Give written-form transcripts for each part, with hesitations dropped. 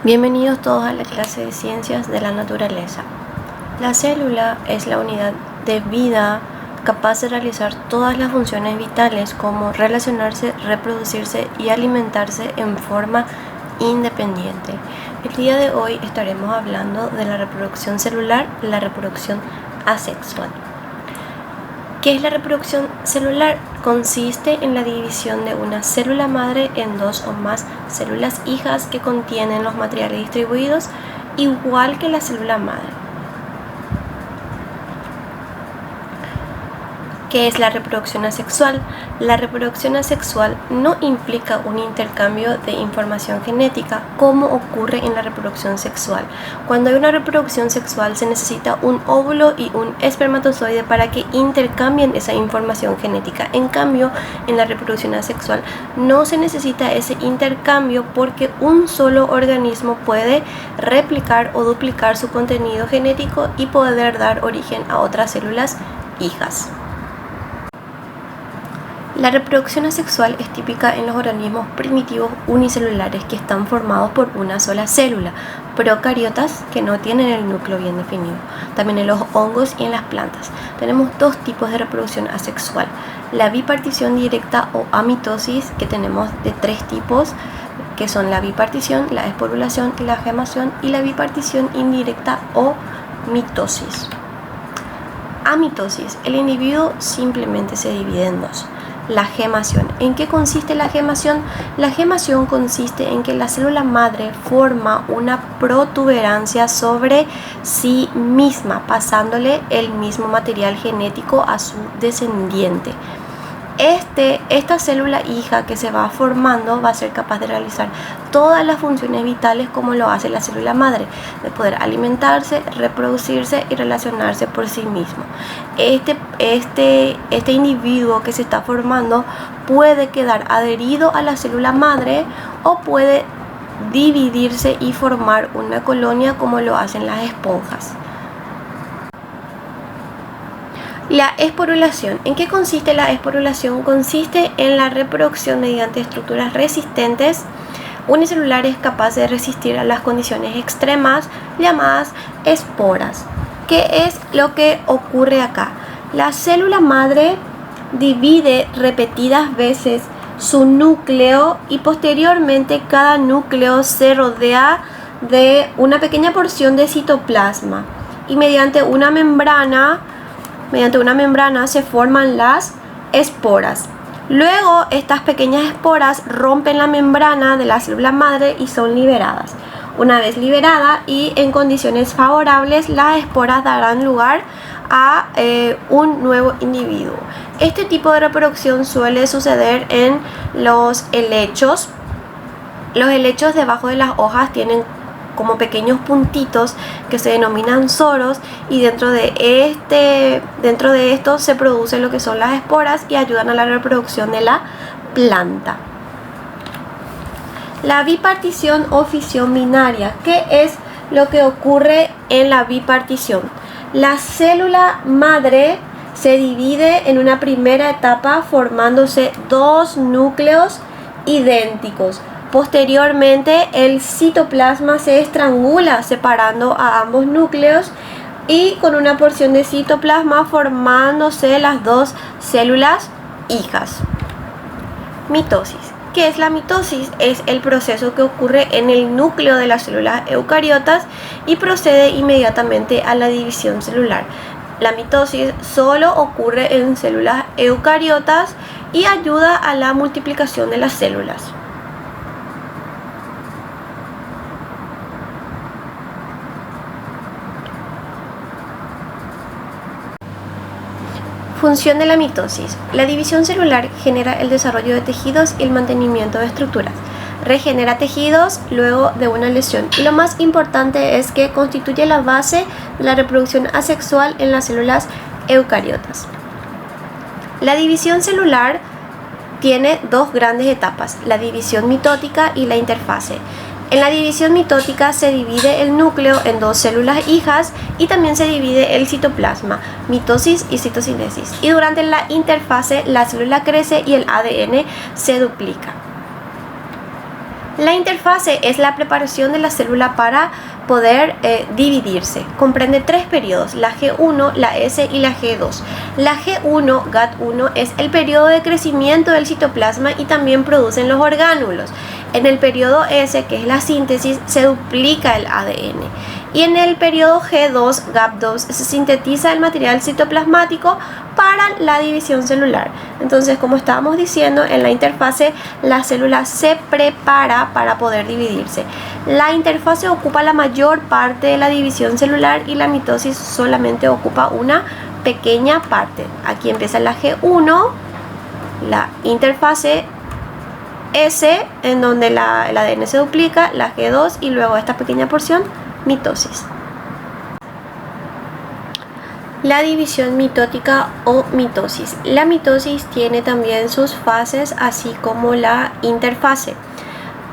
Bienvenidos todos a la clase de Ciencias de la Naturaleza. La célula es la unidad de vida capaz de realizar todas las funciones vitales como relacionarse, reproducirse y alimentarse en forma independiente. El día de hoy estaremos hablando de la reproducción celular, la reproducción asexual. ¿Qué es la reproducción celular? Consiste en la división de una célula madre en dos o más células hijas que contienen los materiales distribuidos igual que la célula madre. ¿Qué es la reproducción asexual? La reproducción asexual no implica un intercambio de información genética como ocurre en la reproducción sexual. Cuando hay una reproducción sexual se necesita un óvulo y un espermatozoide para que intercambien esa información genética. En cambio, en la reproducción asexual no se necesita ese intercambio porque un solo organismo puede replicar o duplicar su contenido genético y poder dar origen a otras células hijas. La reproducción asexual es típica en los organismos primitivos unicelulares que están formados por una sola célula, procariotas que no tienen el núcleo bien definido. También en los hongos y en las plantas. Tenemos dos tipos de reproducción asexual. La bipartición directa o amitosis, que tenemos de tres tipos, que son la bipartición, la esporulación y la gemación, y la bipartición indirecta o mitosis. Amitosis, el individuo simplemente se divide en dos. La gemación. ¿En qué consiste la gemación? La gemación consiste en que la célula madre forma una protuberancia sobre sí misma, pasándole el mismo material genético a su descendiente. Esta célula hija que se va formando va a ser capaz de realizar todas las funciones vitales como lo hace la célula madre, de poder alimentarse, reproducirse y relacionarse por sí mismo. Este individuo que se está formando puede quedar adherido a la célula madre o puede dividirse y formar una colonia como lo hacen las esponjas. La esporulación. ¿En qué consiste la esporulación? Consiste en la reproducción mediante estructuras resistentes unicelulares capaces de resistir a las condiciones extremas llamadas esporas. ¿Qué es lo que ocurre acá? La célula madre divide repetidas veces su núcleo y posteriormente cada núcleo se rodea de una pequeña porción de citoplasma y mediante una membrana se forman las esporas. Luego estas pequeñas esporas rompen la membrana de la célula madre y son liberadas. Una vez liberada y en condiciones favorables, las esporas darán lugar a un nuevo individuo. Este tipo de reproducción suele suceder en los helechos. Los helechos debajo de las hojas tienen como pequeños puntitos que se denominan soros y dentro de estos se producen lo que son las esporas y ayudan a la reproducción de la planta. La bipartición o fisión binaria. ¿Qué es lo que ocurre en la bipartición? La célula madre se divide en una primera etapa formándose dos núcleos idénticos. Posteriormente, el citoplasma se estrangula separando a ambos núcleos y con una porción de citoplasma formándose las dos células hijas. Mitosis. ¿Qué es la mitosis? Es el proceso que ocurre en el núcleo de las células eucariotas y procede inmediatamente a la división celular. La mitosis solo ocurre en células eucariotas y ayuda a la multiplicación de las células. Función de la mitosis. La división celular genera el desarrollo de tejidos y el mantenimiento de estructuras. Regenera tejidos luego de una lesión. Y lo más importante es que constituye la base de la reproducción asexual en las células eucariotas. La división celular tiene dos grandes etapas, la división mitótica y la interfase. En la división mitótica se divide el núcleo en dos células hijas y también se divide el citoplasma, mitosis y citocinesis. Y durante la interfase la célula crece y el ADN se duplica. La interfase es la preparación de la célula para poder dividirse. Comprende 3 periodos, la G1, la S y la G2. La G1, GAT1, es el periodo de crecimiento del citoplasma y también producen los orgánulos. En el periodo S, que es la síntesis, se duplica el ADN. Y en el periodo G2, GAP2, se sintetiza el material citoplasmático para la división celular. Entonces, como estábamos diciendo, en la interfase la célula se prepara para poder dividirse. La interfase ocupa la mayor parte de la división celular y la mitosis solamente ocupa una pequeña parte. Aquí empieza la G1, la interfase S, en donde el ADN se duplica, la G2 y luego esta pequeña porción, mitosis. La división mitótica o mitosis. La mitosis tiene también sus fases, así como la interfase.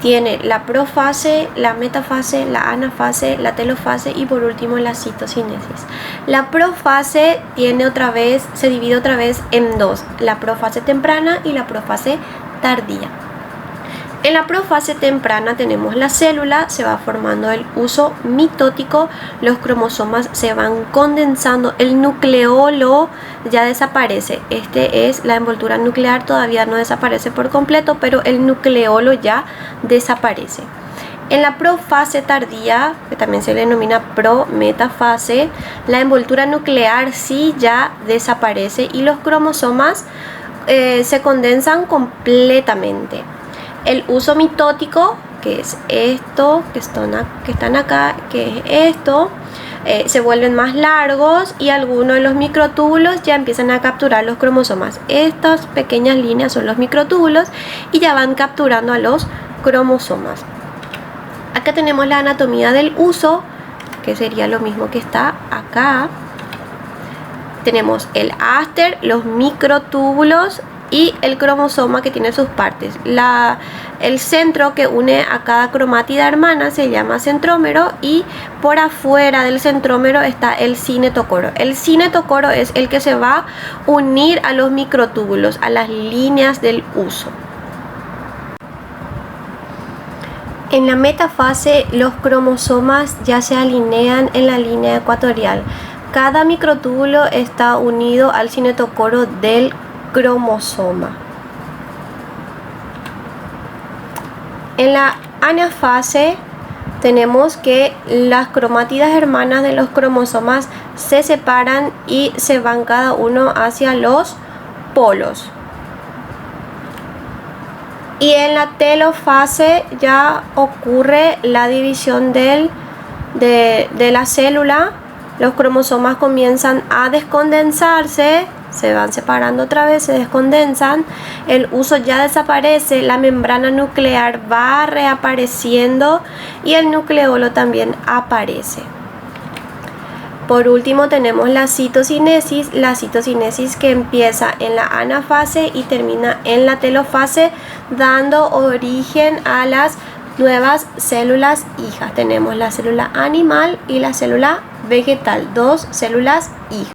Tiene la profase, la metafase, la anafase, la telofase y por último la citocinesis. La profase se divide otra vez en dos, la profase temprana y la profase tardía. En la profase temprana tenemos la célula, se va formando el huso mitótico, los cromosomas se van condensando, el nucleolo ya desaparece. Este es la envoltura nuclear, todavía no desaparece por completo, pero el nucleolo ya desaparece. En la profase tardía, que también se le denomina prometafase, la envoltura nuclear sí ya desaparece y los cromosomas se condensan completamente. El huso mitótico, que es esto, que están acá, que es esto, se vuelven más largos y algunos de los microtúbulos ya empiezan a capturar los cromosomas. Estas pequeñas líneas son los microtúbulos y ya van capturando a los cromosomas. Acá tenemos la anatomía del huso, que sería lo mismo que está acá. Tenemos el áster, los microtúbulos y el cromosoma que tiene sus partes. El centro que une a cada cromátida hermana se llama centrómero y por afuera del centrómero está el cinetocoro. El cinetocoro es el que se va a unir a los microtúbulos, a las líneas del huso. En la metafase los cromosomas ya se alinean en la línea ecuatorial. Cada microtúbulo está unido al cinetocoro del cromosoma. En la anafase tenemos que las cromátidas hermanas de los cromosomas se separan y se van cada uno hacia los polos. Y en la telofase ya ocurre la división de la célula. Los cromosomas comienzan a descondensarse, se van separando otra vez, se descondensan, el huso ya desaparece, la membrana nuclear va reapareciendo y el nucleolo también aparece. Por último tenemos la citocinesis que empieza en la anafase y termina en la telofase, dando origen a las nuevas células hijas. Tenemos la célula animal y la célula vegetal, dos células hijas.